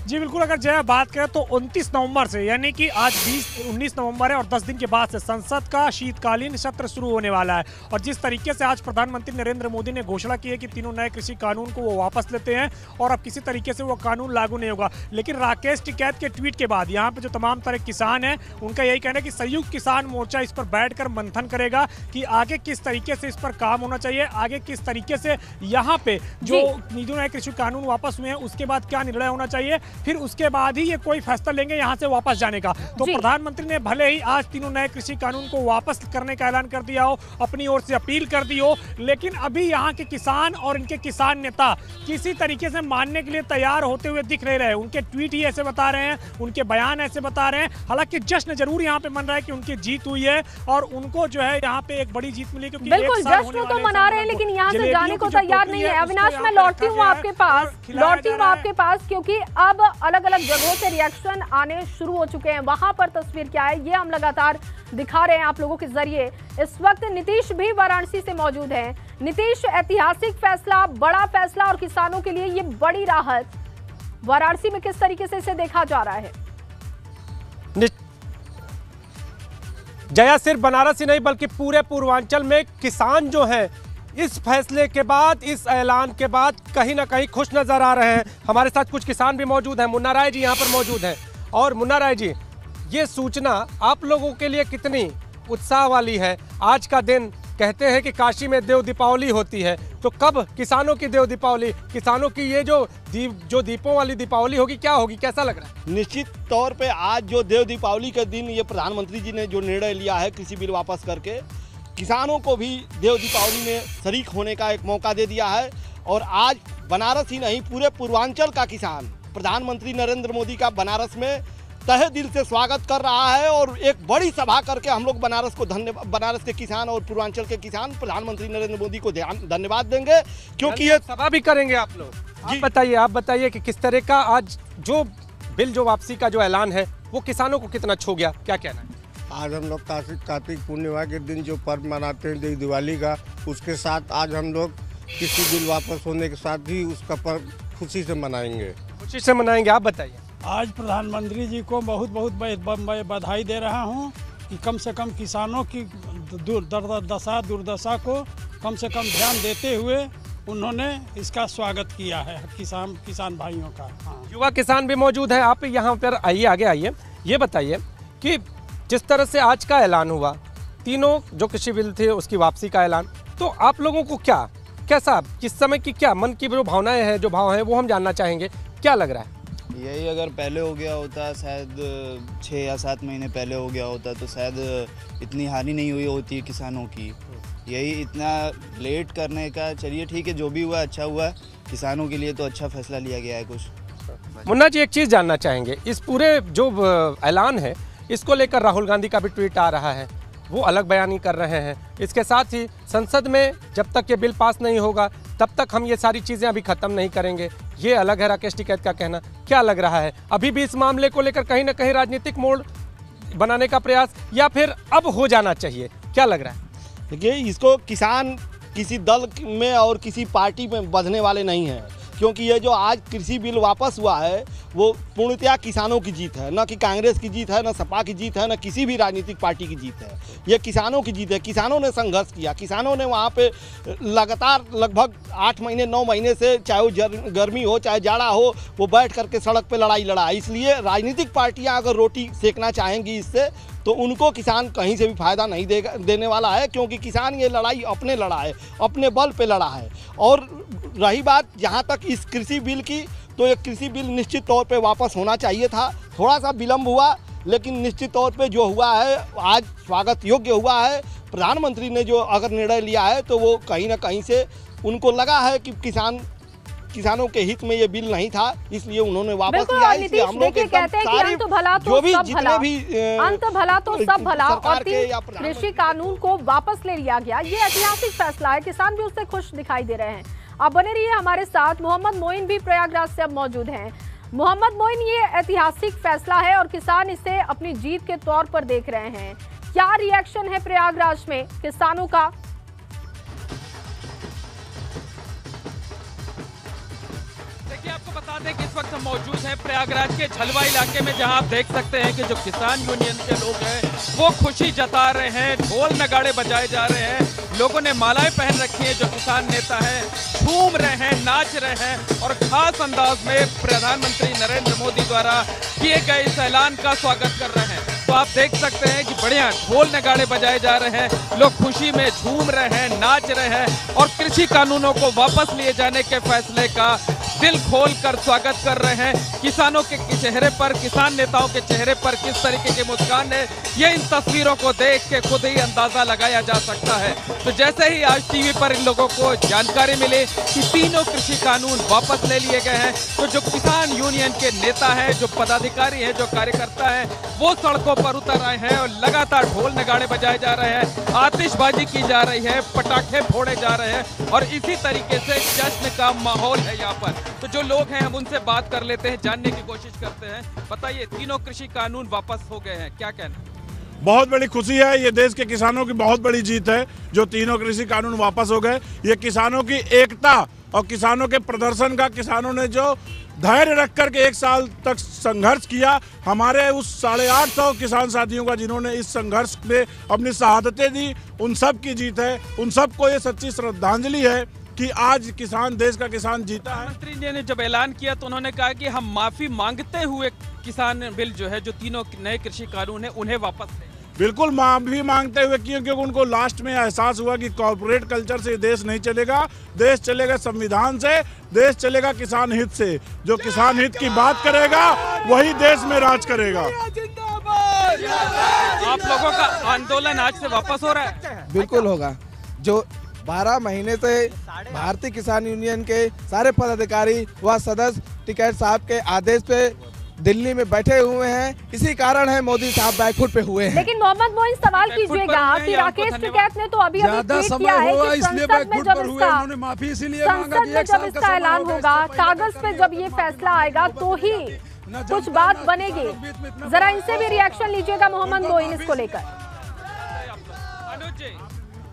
जी बिल्कुल, अगर जय बात करें तो 29 नवंबर से, यानी कि आज 19 नवंबर है और 10 दिन के बाद से संसद का शीतकालीन सत्र शुरू होने वाला है। और जिस तरीके से आज प्रधानमंत्री नरेंद्र मोदी ने घोषणा की है कि तीनों नए कृषि कानून को वो वापस लेते हैं और अब किसी तरीके से वो कानून लागू नहीं होगा। लेकिन राकेश टिकैत के ट्वीट के बाद यहाँ पे जो तमाम तरह किसान हैं उनका यही कहना है कि संयुक्त किसान मोर्चा इस पर बैठकर मंथन करेगा कि आगे किस तरीके से इस पर काम होना चाहिए, आगे किस तरीके से यहाँ पे जो तीनों नए कृषि कानून वापस हुए हैं उसके बाद क्या निर्णय होना चाहिए, फिर उसके बाद ही ये कोई फैसला लेंगे यहाँ से वापस जाने का। तो प्रधानमंत्री ने भले ही आज तीनों नए कृषि कानून को वापस करने का ऐलान कर दिया हो, अपनी ओर से अपील कर दी हो, लेकिन अभी यहाँ के किसान और इनके किसान नेता किसी तरीके से मानने के लिए तैयार होते हुए दिख नहीं रहे। उनके ट्वीट ही ऐसे बता रहे हैं, उनके बयान ऐसे बता रहे हैं। हालांकि जश्न जरूर यहाँ पे मन रहा है कि उनकी जीत हुई है और उनको जो है यहाँ पे एक बड़ी जीत मिली, क्योंकि बिल्कुल जश्न तो मना रहे हैं लेकिन यहाँ से जाने को तैयार नहीं है। अविनाश, मैं लौटती हूँ आपके पास, क्योंकि अब अलग अलग जगहों से रिएक्शन आने शुरू हो चुके हैं। वहां पर तस्वीर क्या है ये हम लगातार दिखा रहे हैं आप लोगों के जरिए। इस वक्त नीतीश भी वाराणसी से मौजूद हैं। नीतीश, ऐतिहासिक फैसला, बड़ा फैसला और किसानों के लिए ये बड़ी राहत, वाराणसी में किस तरीके से इसे देखा जा रहा है? जया, सिर्फ बनारस ही नहीं बल्कि पूरे पूर्वांचल में किसान जो है इस फैसले के बाद, इस ऐलान के बाद कहीं ना कहीं खुश नजर आ रहे हैं। हमारे साथ कुछ किसान भी मौजूद हैं। मुन्ना राय जी यहाँ पर मौजूद हैं। और मुन्ना राय जी, ये सूचना आप लोगों के लिए कितनी उत्साह वाली है? आज का दिन कहते हैं कि काशी में देव दीपावली होती है, तो कब किसानों की देव दीपावली, किसानों की ये जो दीपों वाली दीपावली होगी, क्या होगी, कैसा लग रहा है? निश्चित तौर पे आज जो देव दीपावली के दिन ये प्रधानमंत्री जी ने जो निर्णय लिया है कृषि बिल वापस करके, किसानों को भी देव दीपावली में शरीक होने का एक मौका दे दिया है। और आज बनारस ही नहीं पूरे पूर्वांचल का किसान प्रधानमंत्री नरेंद्र मोदी का बनारस में तहे दिल से स्वागत कर रहा है और एक बड़ी सभा करके हम लोग बनारस के किसान और पूर्वांचल के किसान प्रधानमंत्री नरेंद्र मोदी को धन्यवाद देंगे, क्योंकि ये सभा भी करेंगे आप लोग। आप बताइए कि किस तरह का आज जो बिल जो वापसी का जो ऐलान है वो किसानों को कितना छू गया, क्या कहना है? आज हम लोग कार्तिक पूर्णिमा के दिन जो पर्व मनाते हैं दिवाली का, उसके साथ आज हम लोग कृषि बिल वापस होने के साथ ही उसका पर्व खुशी से मनाएंगे। खुशी से मनाएंगे। आप बताइए। आज प्रधानमंत्री जी को बहुत बहुत बधाई दे रहा हूं कि कम से कम किसानों की दुर्दशा को कम से कम ध्यान देते हुए उन्होंने इसका स्वागत किया है किसान भाइयों का। युवा किसान भी मौजूद है। आप यहाँ पर आइए, आगे आइए। ये बताइए कि जिस तरह से आज का ऐलान हुआ, तीनों जो कृषि बिल थे उसकी वापसी का ऐलान, तो आप लोगों को कैसा किस समय की क्या मन की जो भावनाएं हैं, जो भाव हैं, वो हम जानना चाहेंगे। क्या लग रहा है? यही अगर पहले हो गया होता, शायद 6 या 7 महीने पहले हो गया होता, तो शायद इतनी हानि नहीं हुई होती किसानों की। यही इतना लेट करने का, चलिए ठीक है, जो भी हुआ अच्छा हुआ, किसानों के लिए तो अच्छा फैसला लिया गया है कुछ। मुन्ना जी, एक चीज़ जानना चाहेंगे, इस पूरे जो ऐलान है इसको लेकर राहुल गांधी का भी ट्वीट आ रहा है, वो अलग बयानी कर रहे हैं। इसके साथ ही संसद में जब तक ये बिल पास नहीं होगा तब तक हम ये सारी चीज़ें अभी ख़त्म नहीं करेंगे, ये अलग है राकेश टिकैत का कहना। क्या लग रहा है, अभी भी इस मामले को लेकर कहीं ना कहीं राजनीतिक मोड़ बनाने का प्रयास, या फिर अब हो जाना चाहिए? क्या लग रहा है? देखिए, इसको किसान किसी दल में और किसी पार्टी में बंधने वाले नहीं हैं, क्योंकि ये जो आज कृषि बिल वापस हुआ है वो पूर्णतया किसानों की जीत है, न कि कांग्रेस की जीत है, न सपा की जीत है, न किसी भी राजनीतिक पार्टी की जीत है। ये किसानों की जीत है। किसानों ने संघर्ष किया, किसानों ने वहाँ पे लगातार लगभग 8 महीने 9 महीने से, चाहे वो गर्मी हो चाहे जाड़ा हो, वो बैठ करके सड़क पे लड़ाई लड़ा। इसलिए राजनीतिक पार्टियाँ अगर रोटी सेकना चाहेंगी इससे, तो उनको किसान कहीं से भी फायदा नहीं देने वाला है, क्योंकि किसान ये लड़ाई अपने लड़ा है, अपने बल पे लड़ा है। और रही बात जहाँ तक इस कृषि बिल की, तो ये कृषि बिल निश्चित तौर पे वापस होना चाहिए था। थोड़ा सा विलम्ब हुआ, लेकिन निश्चित तौर पे जो हुआ है आज स्वागत योग्य हुआ है। प्रधानमंत्री ने जो अगर निर्णय लिया है तो वो कहीं ना कहीं से उनको लगा है कि किसानों के हित में ये बिल नहीं था, इसलिए उन्होंने वापस लिया। इसलिए हम लोग कहते हैं कि अंत भला तो सब भला, और कृषि कानून को वापस ले लिया गया। ये ऐतिहासिक फैसला है, किसान भी उससे खुश दिखाई दे रहे हैं। आप बने रहिए हमारे साथ। मोहम्मद मोइन भी प्रयागराज से अब मौजूद हैं। मोहम्मद मोइन, ये ऐतिहासिक फैसला है और किसान इसे अपनी जीत के तौर पर देख रहे हैं। क्या रिएक्शन है प्रयागराज में किसानों का? आपको बता दें कि इस वक्त हम मौजूद हैं प्रयागराज के झलवा इलाके में, जहां आप देख सकते हैं कि जो किसान यूनियन के लोग हैं वो खुशी जता रहे हैं, ढोल नगाड़े बजाए जा रहे हैं, लोगों ने मालाएं पहन रखी हैं, जो किसान नेता हैं झूम रहे हैं, नाच रहे हैं और खास अंदाज में प्रधानमंत्री नरेंद्र मोदी द्वारा किए गए इस ऐलान का स्वागत कर रहे हैं। तो आप देख सकते हैं कि बढ़िया ढोल नगाड़े बजाए जा रहे हैं, लोग खुशी में झूम रहे हैं, नाच रहे हैं और कृषि कानूनों को वापस लिए जाने के फैसले का दिल खोल कर स्वागत कर रहे हैं। किसानों के चेहरे पर, किसान नेताओं के चेहरे पर किस तरीके की मुस्कान है, ये इन तस्वीरों को देख के खुद ही अंदाजा लगाया जा सकता है। तो जैसे ही आज टीवी पर इन लोगों को जानकारी मिली कि तीनों कृषि कानून वापस ले लिए गए हैं, तो जो किसान यूनियन के नेता हैं, जो पदाधिकारी हैं, जो कार्यकर्ता हैं, वो सड़कों पर उतर आए हैं और लगातार ढोल नगाड़े बजाए जा रहे हैं, आतिशबाजी की जा रही है, पटाखे फोड़े जा रहे हैं और इसी तरीके से जश्न का माहौल है यहाँ पर। तो जो लोग हैं हम उनसे बात कर लेते हैं, जानने की कोशिश करते हैं। बताइए, तीनों कृषि कानून वापस हो गए हैं, क्या कहना? बहुत बड़ी खुशी है, ये देश के किसानों की बहुत बड़ी जीत है जो तीनों कृषि कानून वापस हो गए। ये किसानों की एकता और किसानों के प्रदर्शन का, किसानों ने जो धैर्य रख कर के 1 साल तक संघर्ष किया, हमारे उस 850 किसान साथियों का जिन्होंने इस संघर्ष में अपनी शहादतें दी, उन सब की जीत है। उन सबको ये सच्ची श्रद्धांजलि है कि आज किसान, देश का किसान जीता है। प्रधानमंत्री ने जब ऐलान किया तो उन्होंने कहा कि हम माफी मांगते हुए किसान बिल जो है, जो तीनों नए कृषि कानून है, उन्हें वापस लें। बिल्कुल माफी मांगते हुए, क्योंकि उनको लास्ट में एहसास हुआ कि कॉर्पोरेट कल्चर से देश नहीं चलेगा, देश चलेगा संविधान से, देश चलेगा किसान हित से। जो किसान हित की बात करेगा वही देश में राज करेगा। आप लोगों का आंदोलन आज से वापस हो रहा है? बिल्कुल होगा। जो 12 महीने से भारतीय किसान यूनियन के सारे पदाधिकारी व सदस्य टिकैत साहब के आदेश पे दिल्ली में बैठे हुए हैं, इसी कारण है मोदी साहब बैकफुट पे हुए हैं। लेकिन मोहम्मद मोइन सवाल कीजिएगा कि राकेश टिकैत ने तो अभी ट्वीट किया है कि संसद में जब इसका ऐलान होगा, कागज पे जब ये फैसला आएगा तो ही कुछ बात बनेगी। जरा इनसे भी रिएक्शन लीजिएगा मोहम्मद मोइन इसको लेकर।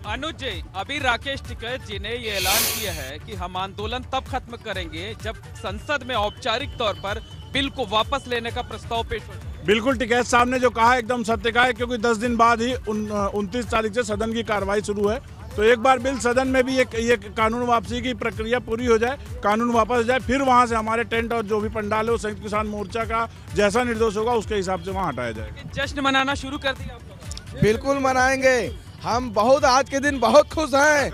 अनुज जी, अभी राकेश टिकैत जी ने ये ऐलान किया है कि हम आंदोलन तब खत्म करेंगे जब संसद में औपचारिक तौर पर बिल को वापस लेने का प्रस्ताव पेश हो। बिल्कुल, टिकैत साहब ने जो कहा एकदम सत्य कहा है, क्योंकि 10 दिन बाद ही 29 तारीख से सदन की कार्रवाई शुरू है। तो एक बार बिल सदन में भी ये कानून वापसी की प्रक्रिया पूरी हो जाए, कानून वापस हो जाए, फिर वहां से हमारे टेंट और जो भी पंडाल है वो संयुक्त किसान मोर्चा का जैसा निर्देश होगा उसके हिसाब से वहाँ हटाया जाएगा। जश्न मनाना शुरू कर दिया आप लोग? बिल्कुल मनाएंगे हम, बहुत आज के दिन बहुत खुश हैं।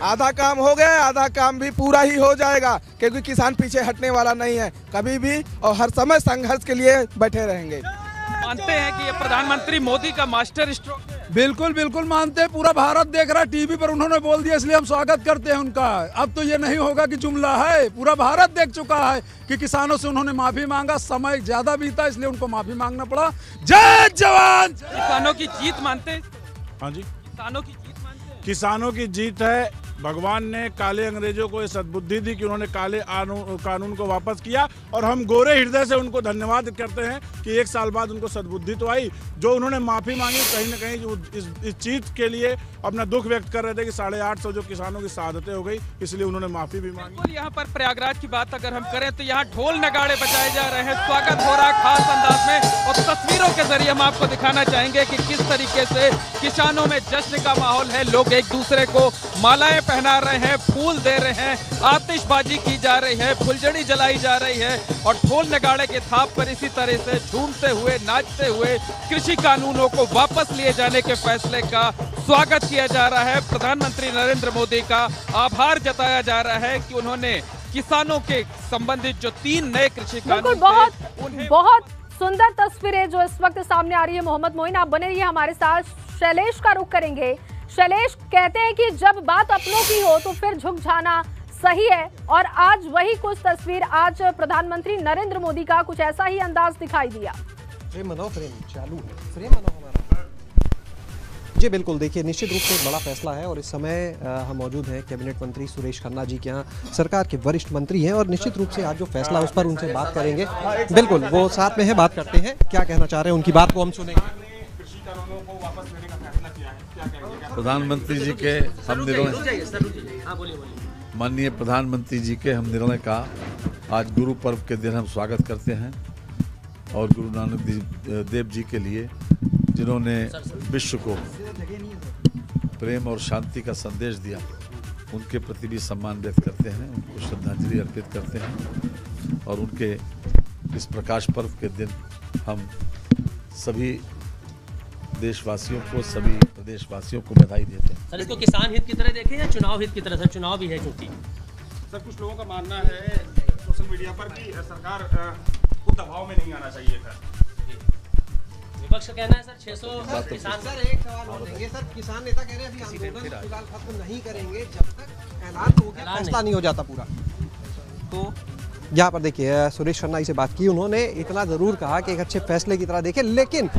आधा काम हो गया, आधा काम भी पूरा ही हो जाएगा, क्योंकि किसान पीछे हटने वाला नहीं है कभी भी, और हर समय संघर्ष के लिए बैठे रहेंगे। मानते हैं कि ये प्रधानमंत्री मोदी का मास्टर स्ट्रोक है? बिल्कुल बिल्कुल मानते हैं, पूरा भारत देख रहा है, टीवी पर उन्होंने बोल दिया, इसलिए हम स्वागत करते हैं उनका। अब तो ये नहीं होगा कि जुमला है, पूरा भारत देख चुका है कि किसानों से उन्होंने माफी मांगा, समय ज्यादा बीता इसलिए उनको माफी मांगना पड़ा। जय जवान। किसानों की जीत मानते हैं? हाँ जी, किसानों की जीत मानते हैं? किसानों की जीत है। भगवान ने काले अंग्रेजों को ये सद्बुद्धि दी कि उन्होंने काले कानून को वापस किया, और हम गोरे हृदय से उनको धन्यवाद करते हैं कि 1 साल बाद उनको सद्बुद्धि तो आई। जो उन्होंने माफी मांगी, कहीं न कहीं इस चीज के लिए अपना दुख व्यक्त कर रहे थे कि 850 जो किसानों की शहादतें हो गई, इसलिए उन्होंने माफी भी मांगी। यहाँ पर प्रयागराज की बात अगर हम करें तो यहाँ ढोल नगाड़े बजाए जा रहे हैं, स्वागत हो रहा है खास अंदाज में, और तस्वीरों के जरिए हम आपको दिखाना चाहेंगे कि किस तरीके से किसानों में जश्न का माहौल है। लोग एक दूसरे को मालाएं पहना रहे हैं, फूल दे रहे हैं, आतिशबाजी की जा रही है, फुलझड़ी जलाई जा रही है, और ढोल नगाड़े के थाप पर इसी तरह से झूमते हुए, नाचते हुए कृषि कानूनों को वापस लिए जाने के फैसले का स्वागत किया जा रहा है। प्रधानमंत्री नरेंद्र मोदी का आभार जताया जा रहा है कि उन्होंने किसानों के संबंधित जो 3 नए कृषि कानून बहुत सुंदर तस्वीरें जो इस वक्त सामने आ रही है। मोहम्मद मोइन, आप बने रहिए हमारे साथ। शैलेश का रुख करेंगे। शैलेश, कहते हैं कि जब बात अपनों की हो तो फिर झुक जाना सही है, और आज वही कुछ तस्वीर, आज प्रधानमंत्री नरेंद्र मोदी का कुछ ऐसा ही अंदाज दिखाई दिया। फ्रेम चालू है, फ्रेम हमारा। जी बिल्कुल, देखिए निश्चित रूप से एक बड़ा फैसला है, और इस समय हम मौजूद हैं कैबिनेट मंत्री सुरेश खन्ना जी के यहाँ, सरकार के वरिष्ठ मंत्री हैं, और निश्चित रूप से आज जो फैसला है उस पर उनसे बात करेंगे। बिल्कुल, वो साथ में है, बात करते हैं, क्या कहना चाह रहे हैं, उनकी बात को हम सुनेंगे। प्रधानमंत्री जी के हम निर्णय, माननीय प्रधानमंत्री जी के हम निर्णय का आज गुरु पर्व के दिन हम स्वागत करते हैं, और गुरु नानक देव जी के लिए जिन्होंने विश्व को प्रेम और शांति का संदेश दिया, उनके प्रति भी सम्मान व्यक्त करते हैं, उनको श्रद्धांजलि अर्पित करते हैं, और उनके इस प्रकाश पर्व के दिन हम सभी देशवासियों को, सभी प्रदेशवासियों को बधाई देते हैं। सर, इसको किसान हित की तरह देखें या चुनाव हित की तरह? सर, चुनाव भी है क्योंकि सर कुछ लोगों का मानना है सोशल मीडिया पर कि सरकार को दबाव में नहीं आना चाहिए था। विपक्ष का कहना है सर 600 किसान। सर एक सवाल और लेंगे, सर किसान नेता कह रहे हैं अभी आंदोलन फिलहाल खत्म नहीं करेंगे जब तक ऐलान हो गया, फैसला नहीं हो जाता पूरा। तो यहाँ पर देखिए सुरेश खन्ना से बात की, उन्होंने इतना ज़रूर कहा कि एक अच्छे फैसले की तरह देखें, लेकिन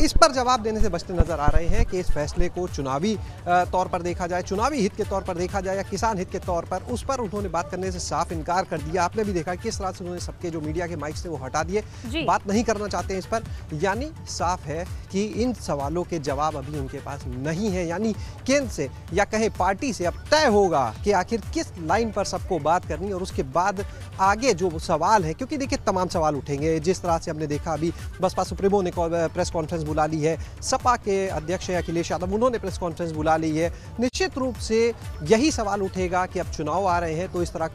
इस पर जवाब देने से बचते नजर आ रहे हैं कि इस फैसले को चुनावी तौर पर देखा जाए, चुनावी हित के तौर पर देखा जाए या किसान हित के तौर पर, उस पर उन्होंने बात करने से साफ इनकार कर दिया। आपने भी देखा किस तरह से उन्होंने सबके जो मीडिया के माइक से वो हटा दिए, बात नहीं करना चाहते हैं इस पर। यानी साफ है कि इन सवालों के जवाब अभी उनके पास नहीं है, यानी केंद्र से या कहें पार्टी से अब तय होगा कि आखिर किस लाइन पर सबको बात करनी, और उसके बाद आगे जो सवाल है, क्योंकि देखिए तमाम सवाल उठेंगे। जिस तरह से हमने देखा अभी बसपा सुप्रीमो ने प्रेस कॉन्फ्रेंस बुला ली है, सपा के अध्यक्ष अखिलेश यादव उन्होंने प्रेस कॉन्फ्रेंस बुला ली है, निश्चित रूप से यही सवाल उठेगा कि अब चुनाव आ रहे हैं तो इस तरह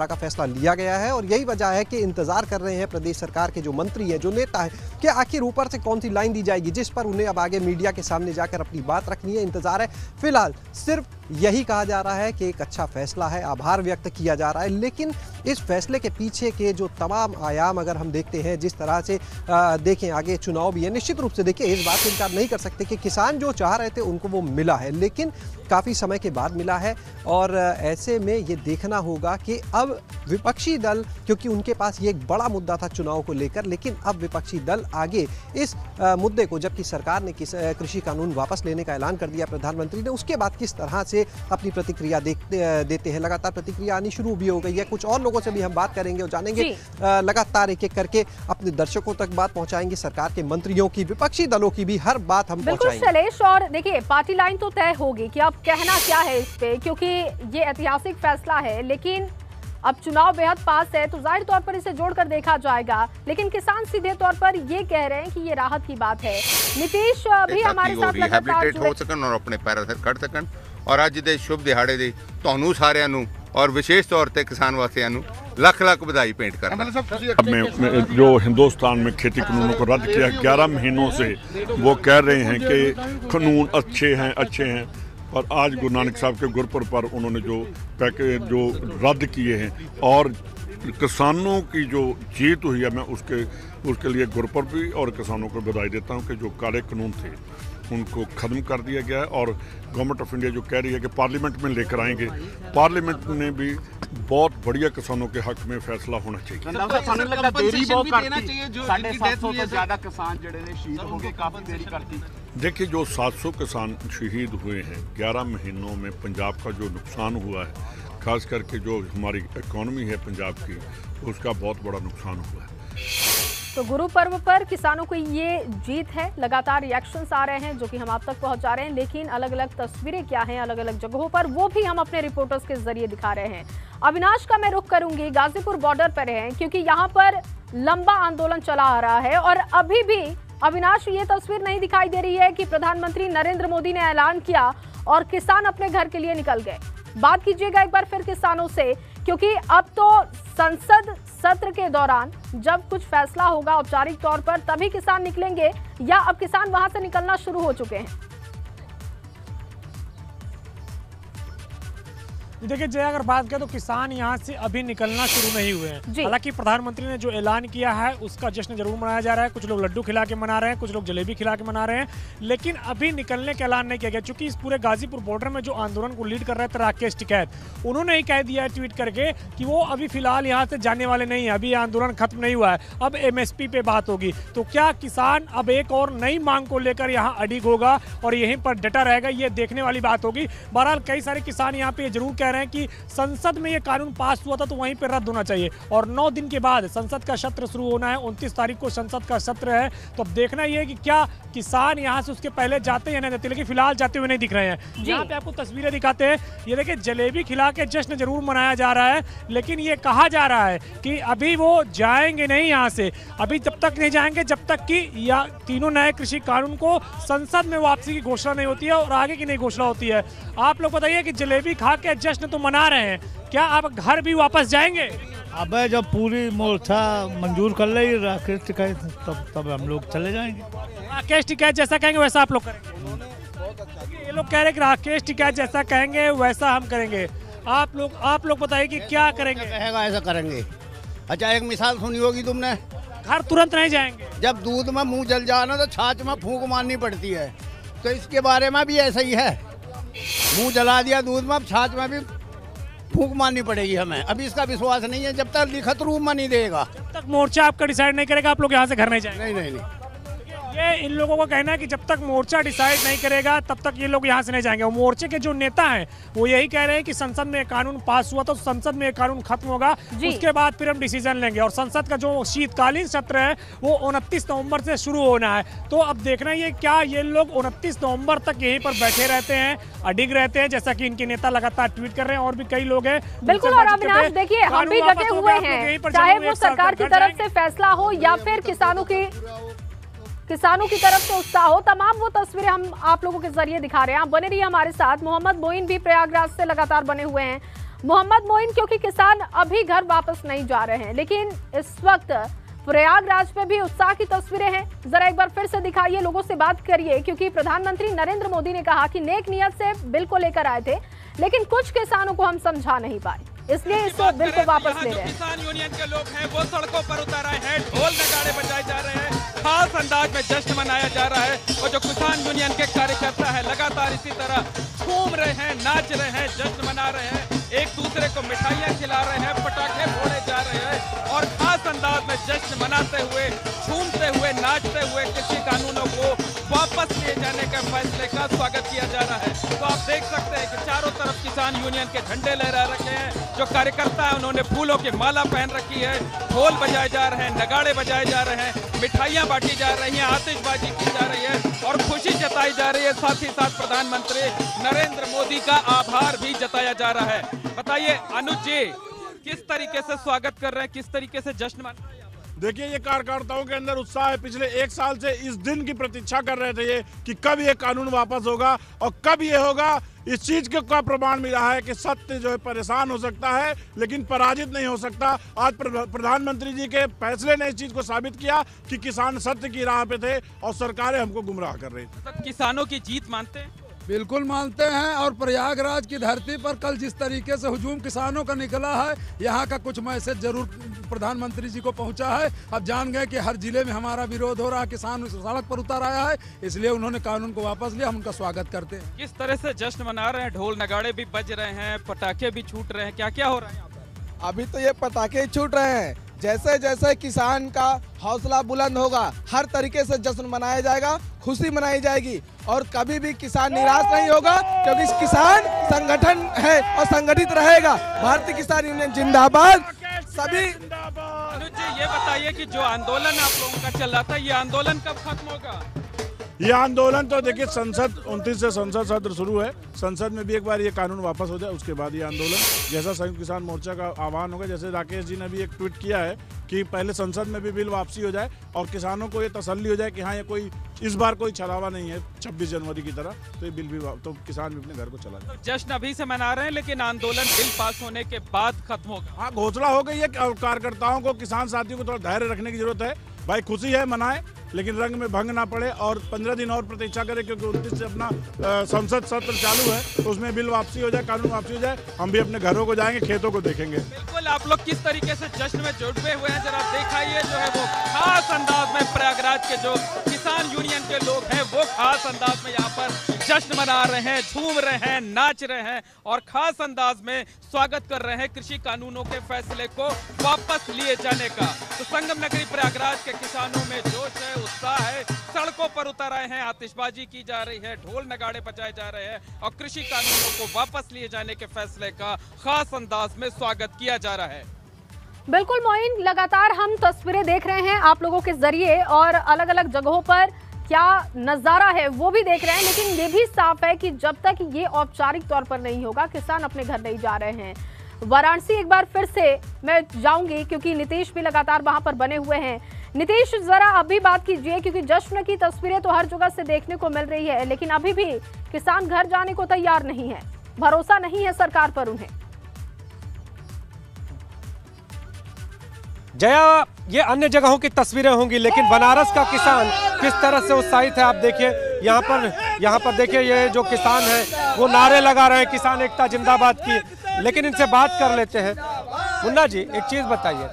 का फैसला लिया गया है, और यही वजह है कि इंतजार कर रहे हैं प्रदेश सरकार के जो मंत्री है, जो नेता है, कि आखिर ऊपर से कौन सी लाइन दी जाएगी जिस पर उन्हें अब आगे मीडिया के सामने जाकर अपनी बात रखनी है। इंतजार है, फिलहाल सिर्फ यही कहा जा रहा है कि एक अच्छा फैसला है, आभार व्यक्त किया जा रहा है, लेकिन इस फैसले के पीछे के जो तमाम आयाम अगर हम देखते हैं, जिस तरह से देखें आगे चुनाव भी है, निश्चित रूप से देखिए इस बात से इनकार नहीं कर सकते कि किसान जो चाह रहे थे उनको वो मिला है, लेकिन काफ़ी समय के बाद मिला है और ऐसे में ये देखना होगा कि अब विपक्षी दल, क्योंकि उनके पास ये एक बड़ा मुद्दा था चुनाव को लेकर, लेकिन अब विपक्षी दल आगे इस मुद्दे को, जबकि सरकार ने कृषि कानून वापस लेने का ऐलान कर दिया प्रधानमंत्री ने, उसके बाद किस तरह से अपनी प्रतिक्रिया देते हैं। लगातार प्रतिक्रिया आनी शुरू भी हो गई है। कुछ और लोगों से भी हम बात करेंगे और जानेंगे, लगातार एक एक करके अपने दर्शकों तक बात पहुंचाएंगे, सरकार के मंत्रियों की, विपक्षी दलों की भी हर बात हम पहुंचाएंगे। शैलेश, और देखिए पार्टी लाइन तो तय होगी कि अब कहना क्या है इस पे, क्योंकि ये ऐतिहासिक फैसला है, लेकिन अब चुनाव बेहद पास है तो जाहिर तौर पर इसे जोड़कर देखा जाएगा। लेकिन किसान सीधे तौर पर ये कह रहे हैं कि ये राहत की बात है। नीतीश भी हमारे साथ लगातार हो सकन और अपने पैरों से खड़ सकन। और ਅੱਜ ਦੇ शुभ ਦਿਹਾੜੇ ਦੀ ਤੁਹਾਨੂੰ ਸਾਰਿਆਂ ਨੂੰ और विशेष तौर पे किसान वासियों ਨੂੰ ਲੱਖ ਲੱਖ बधाई पेंट करना। में जो हिंदुस्तान में खेती कानूनों को रद्द किया 11 महीनों से वो कह रहे हैं कि कानून अच्छे हैं और आज गुरु नानक साहब के गुरपुरब पर उन्होंने जो पैकेज जो रद्द किए हैं और किसानों की जो जीत हुई है, मैं उसके लिए गुरपुरब भी और किसानों को बधाई देता हूं कि जो काले कानून थे उनको ख़त्म कर दिया गया है और गवर्नमेंट ऑफ इंडिया जो कह रही है कि पार्लियामेंट में लेकर आएंगे, पार्लियामेंट में भी बहुत बढ़िया किसानों के हक में फैसला होना चाहिए। देखिए, जो 700 किसान शहीद हुए हैं 11 महीनों में, पंजाब का जो नुकसान हुआ है, खास करके जो हमारी इकोनॉमी है पंजाब की, उसका बहुत बड़ा नुकसान हुआ है। तो गुरु पर्व पर किसानों को ये जीत है। लगातार रिएक्शंस आ रहे हैं जो कि हम आप तक पहुंचा रहे हैं, लेकिन अलग अलग तस्वीरें क्या हैं अलग अलग जगहों पर, वो भी हम अपने रिपोर्टर्स के जरिए दिखा रहे हैं। अविनाश का मैं रुख करूंगी, गाजीपुर बॉर्डर पर है, क्योंकि यहाँ पर लंबा आंदोलन चला आ रहा है और अभी भी अविनाश ये तस्वीर नहीं दिखाई दे रही है कि प्रधानमंत्री नरेंद्र मोदी ने ऐलान किया और किसान अपने घर के लिए निकल गए। बात कीजिएगा एक बार फिर किसानों से, क्योंकि अब तो संसद सत्र के दौरान जब कुछ फैसला होगा औपचारिक तौर पर तभी किसान निकलेंगे, या अब किसान वहां से निकलना शुरू हो चुके हैं? देखिए जय, अगर बात करें तो किसान यहाँ से अभी निकलना शुरू नहीं हुए हैं। हालांकि प्रधानमंत्री ने जो ऐलान किया है उसका जश्न जरूर मनाया जा रहा है। कुछ लोग लड्डू खिला के मना रहे हैं, कुछ लोग जलेबी खिला के मना रहे हैं, लेकिन अभी निकलने का ऐलान नहीं किया गया। चूंकि इस पूरे गाजीपुर बॉर्डर में जो आंदोलन को लीड कर रहे थे राकेश टिकैत, उन्होंने ही कह दिया है ट्वीट करके कि वो अभी फिलहाल यहाँ से जाने वाले नहीं है, अभी आंदोलन खत्म नहीं हुआ है, अब MSP पे बात होगी। तो क्या किसान अब एक और नई मांग को लेकर यहाँ अडिग होगा और यहीं पर डटा रहेगा, ये देखने वाली बात होगी। बहरहाल कई सारे किसान यहाँ पे जरूर कह रहे हैं कि संसद में ये कानून पास हुआ था तो वहीं पर रद्द होना चाहिए, और 9 दिन के बाद संसद का सत्र शुरू होना है। 29 तारीख को संसद का सत्र है, तो अब देखना ये है कि क्या किसान यहाँ से उसके पहले जाते या नहीं जाते, लेकिन फिलहाल जाते हुए नहीं दिख रहे हैं। यहाँ पे आपको तस्वीरें दिखाते हैं, ये देखिए जलेबी खिला के जश्न जरूर मनाया जा रहा है, लेकिन ये कहा जा रहा है कि अभी वो जाएंगे नहीं यहाँ से, अभी तब तक नहीं जाएंगे जब तक कि या तीनों नए कृषि कानून को संसद में वापसी की घोषणा नहीं होती है और आगे की नहीं घोषणा होती है। आप लोग बताइए कि जलेबी खा के जश्न तो मना रहे हैं, क्या आप घर भी वापस जाएंगे? अब जब पूरी मोर्चा मंजूर कर ले राकेश टिकैत तब हम लोग चले जाएंगे। राकेश टिकैत जैसा कहेंगे वैसा आप लोग करेंगे? ये लोग कह रहे हैं कि राकेश टिकैत जैसा कहेंगे वैसा हम करेंगे। आप लोग बताइए कि क्या करेंगे? कहेगा ऐसा करेंगे। अच्छा, एक मिसाल सुनी होगी तुमने, घर तुरंत नहीं जाएंगे। जब दूध में मुंह जल जाना तो छाछ में फूंक मारनी पड़ती है, तो इसके बारे में भी ऐसा ही है। मुंह जला दिया दूध में, अब छाछ में भी फूंक मारनी पड़ेगी हमें। अभी इसका विश्वास नहीं है जब तक लिखित रूप में नहीं देगा। जब तक मोर्चा आपका डिसाइड नहीं करेगा आप लोग यहाँ से घर नहीं जाएंगे? नहीं। ये इन लोगों का कहना है कि जब तक मोर्चा डिसाइड नहीं करेगा तब तक ये लोग यहाँ से नहीं जाएंगे। और मोर्चे के जो नेता हैं वो यही कह रहे हैं कि संसद में कानून पास हुआ तो संसद में कानून खत्म होगा, उसके बाद फिर हम डिसीजन लेंगे। और संसद का जो शीतकालीन सत्र है वो 29 नवंबर से शुरू होना है। तो अब देखना ये क्या ये लोग 29 नवंबर तक यहीं पर बैठे रहते हैं, अडिग रहते हैं, जैसा कि इनके नेता लगातार ट्वीट कर रहे हैं, और भी कई लोग हैं। बिल्कुल, और अविनाश देखिए हम भी डटे हुए हैं, चाहे वो सरकार की तरफ से फैसला हो या फिर किसानों की तरफ से उत्साह हो, तमाम वो तस्वीरें हम आप लोगों के जरिए दिखा रहे हैं। आप बने रहिए हमारे साथ। मोहम्मद मोइन भी प्रयागराज से लगातार बने हुए हैं। मोहम्मद मोइन, क्योंकि किसान अभी घर वापस नहीं जा रहे हैं, लेकिन इस वक्त प्रयागराज में भी उत्साह की तस्वीरें हैं। जरा एक बार फिर से दिखाइए, लोगों से बात करिए, क्योंकि प्रधानमंत्री नरेंद्र मोदी ने कहा कि नेक नियत से बिल को लेकर आए थे, लेकिन कुछ किसानों को हम समझा नहीं पाए। इसलिए इस बिल को वापस ले रहे हैं। किसान यूनियन के लोग हैं वो सड़कों पर उतर आए हैं, ढोल नगाड़े बजाए जा रहे हैं, खास अंदाज में जश्न मनाया जा रहा है। और जो किसान यूनियन के कार्यकर्ता है लगातार इसी तरह घूम रहे हैं, नाच रहे हैं, जश्न मना रहे हैं, एक दूसरे को मिठाइयाँ खिला रहे हैं, पटाखे फोड़े जा रहे हैं और खास अंदाज में जश्न मनाते हुए, झूमते हुए, नाचते हुए कृषि कानूनों को वापस लिए जाने के फैसले का स्वागत किया जा रहा है। तो आप देख सकते हैं कि चारों तरफ किसान यूनियन के झंडे लहरा रखे हैं, जो कार्यकर्ता है उन्होंने फूलों की माला पहन रखी है, ढोल बजाए जा रहे हैं, नगाड़े बजाए जा रहे हैं, मिठाइयाँ बांटी जा रही हैं, आतिशबाजी की जा रही है और खुशी जताई जा रही है। साथ ही साथ प्रधानमंत्री नरेंद्र मोदी का आभार भी जताया जा रहा है। बताइए अनुज जी, किस तरीके से स्वागत कर रहे हैं, किस तरीके से जश्न मना रहे हैं? देखिए, ये कार्यकर्ताओं के अंदर उत्साह है। पिछले 1 साल से इस दिन की प्रतीक्षा कर रहे थे ये कि कब ये कानून वापस होगा और कब ये होगा। इस चीज का प्रमाण मिला है कि सत्य जो है परेशान हो सकता है लेकिन पराजित नहीं हो सकता। आज प्रधानमंत्री जी के फैसले ने इस चीज को साबित किया कि किसान सत्य की राह पे थे और सरकारें हमको गुमराह कर रही थी। तो किसानों की जीत मानते हैं? बिल्कुल मानते हैं। और प्रयागराज की धरती पर कल जिस तरीके से हुजूम किसानों का निकला है, यहाँ का कुछ मैसेज जरूर प्रधानमंत्री जी को पहुँचा है। अब जान गए कि हर जिले में हमारा विरोध हो रहा है, किसान सड़क पर उतर आया है, इसलिए उन्होंने कानून को वापस लिया। हम उनका स्वागत करते हैं। किस तरह से जश्न मना रहे हैं, ढोल नगाड़े भी बज रहे हैं, पटाखे भी छूट रहे हैं, क्या क्या हो रहा है यहाँ पर? अभी तो ये पटाखे छूट रहे हैं, जैसे जैसे किसान का हौसला बुलंद होगा हर तरीके से जश्न मनाया जाएगा, खुशी मनाई जाएगी और कभी भी किसान निराश नहीं होगा, क्योंकि किसान संगठन है और संगठित रहेगा। भारतीय किसान यूनियन जिंदाबाद। सभी अनुज जी, ये बताइए कि जो आंदोलन आप लोगों का चल रहा था, ये आंदोलन कब खत्म होगा? ये आंदोलन तो देखिए, संसद 29 से संसद सत्र शुरू है, संसद में भी एक बार ये कानून वापस हो जाए उसके बाद ये आंदोलन, जैसा संयुक्त किसान मोर्चा का आह्वान होगा। जैसे राकेश जी ने भी एक ट्वीट किया है कि पहले संसद में भी बिल वापसी हो जाए और किसानों को ये तसल्ली हो जाए कि हाँ, ये कोई इस बार कोई छलावा नहीं है 26 जनवरी की तरह, तो ये बिल भी तो किसान भी अपने घर को चला जाए। जश्न अभी से मना रहे हैं लेकिन आंदोलन बिल पास होने के बाद खत्म होगा। हाँ, घोषणा हो गई है। कार्यकर्ताओं को, किसान साथियों को थोड़ा धैर्य रखने की जरूरत है। भाई खुशी है, मनाएं, लेकिन रंग में भंग ना पड़े और 15 दिन और प्रतीक्षा करें, क्योंकि 29 से अपना संसद सत्र चालू है, तो उसमें बिल वापसी हो जाए, कानून वापसी हो जाए, हम भी अपने घरों को जाएंगे, खेतों को देखेंगे। बिल्कुल, आप लोग किस तरीके से जश्न में जुड़े हुए हैं जरा दिखाइए। जो है वो खास अंदाज में प्रयागराज के जो किसान यूनियन के लोग हैं वो खास अंदाज में यहाँ पर जश्न मना रहे हैं, झूम रहे हैं, नाच रहे हैं और खास अंदाज में स्वागत कर रहे हैं कृषि कानूनों के फैसले को वापस लिए जाने का। तो संगम नगरी प्रयागराज के किसानों में जोश है, उत्साह है, सड़कों पर उतर आए हैं, आतिशबाजी की जा रही है, ढोल नगाड़े बजाए जा रहे हैं और कृषि कानूनों को वापस लिए जाने के फैसले का खास अंदाज में स्वागत किया जा रहा है। बिल्कुल मोइन, लगातार हम तस्वीरें देख रहे हैं आप लोगों के जरिए और अलग अलग जगहों पर क्या नजारा है वो भी देख रहे हैं, लेकिन ये भी साफ है कि जब तक ये औपचारिक तौर पर नहीं होगा किसान अपने घर नहीं जा रहे हैं। वाराणसी एक बार फिर से मैं जाऊंगी क्योंकि नीतीश भी लगातार वहां पर बने हुए हैं। नीतीश, जरा अभी बात कीजिए, क्योंकि जश्न की तस्वीरें तो हर जगह से देखने को मिल रही है, लेकिन अभी भी किसान घर जाने को तैयार नहीं है, भरोसा नहीं है सरकार पर उन्हें। जया, ये अन्य जगहों की तस्वीरें होंगी, लेकिन बनारस का किसान किस तरह से उत्साहित है आप देखिए। यहाँ पर देखिए, ये जो किसान है वो नारे लगा रहे हैं किसान एकता जिंदाबाद की। लेकिन इनसे बात कर लेते हैं। मुन्ना जी, एक चीज बताइए,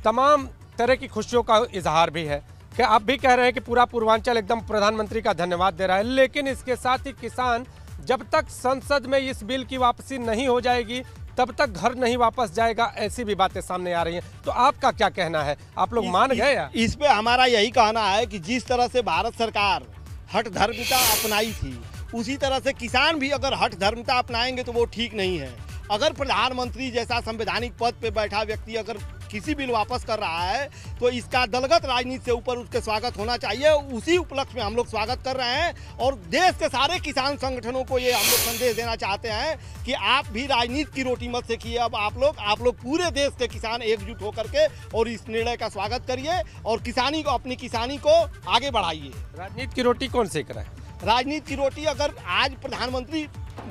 तमाम तरह की खुशियों का इजहार भी है कि आप भी कह रहे हैं कि पूरा पूर्वांचल एकदम प्रधानमंत्री का धन्यवाद दे रहा है, लेकिन इसके साथ ही किसान जब तक संसद में इस बिल की वापसी नहीं हो जाएगी तब तक घर नहीं वापस जाएगा, ऐसी भी बातें सामने आ रही हैं। तो आपका क्या कहना है, आप लोग मान गए या? इस पे हमारा यही कहना है कि जिस तरह से भारत सरकार हठ धर्मिता अपनाई थी, उसी तरह से किसान भी अगर हठ धर्मिता अपनाएंगे तो वो ठीक नहीं है। अगर प्रधानमंत्री जैसा संवैधानिक पद पे बैठा व्यक्ति अगर किसी बिल वापस कर रहा है तो इसका दलगत राजनीति से ऊपर उसके स्वागत होना चाहिए। उसी उपलक्ष्य में हम लोग स्वागत कर रहे हैं और देश के सारे किसान संगठनों को ये हम लोग संदेश देना चाहते हैं कि आप भी राजनीति की रोटी मत सेकिए। अब आप लोग पूरे देश के किसान एकजुट होकर के और इस निर्णय का स्वागत करिए और किसानी को, अपनी किसानी को आगे बढ़ाइए। राजनीति की रोटी कौन सेक रहा है? राजनीति की रोटी अगर आज प्रधानमंत्री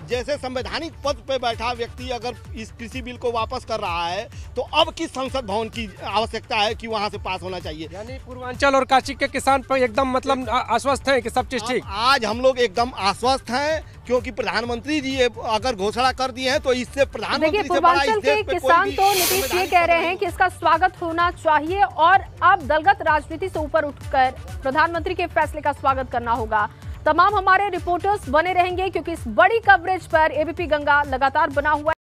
जैसे संवैधानिक पद पे बैठा व्यक्ति अगर इस कृषि बिल को वापस कर रहा है तो अब किस संसद भवन की आवश्यकता है कि वहां से पास होना चाहिए। यानी पूर्वांचल और काशी के किसान पर एकदम मतलब आश्वस्त हैं कि सब चीज ठीक। आज हम लोग एकदम आश्वस्त हैं क्योंकि प्रधानमंत्री जी अगर घोषणा कर दी है तो इससे प्रधानमंत्री से बड़ा इस देश पे किसान तो नीतीश ये कह रहे हैं कि इसका स्वागत होना चाहिए और अब दलगत राजनीति से ऊपर उठकर प्रधानमंत्री के फैसले का स्वागत करना होगा। तमाम हमारे रिपोर्टर्स बने रहेंगे क्योंकि इस बड़ी कवरेज पर एबीपी गंगा लगातार बना हुआ है।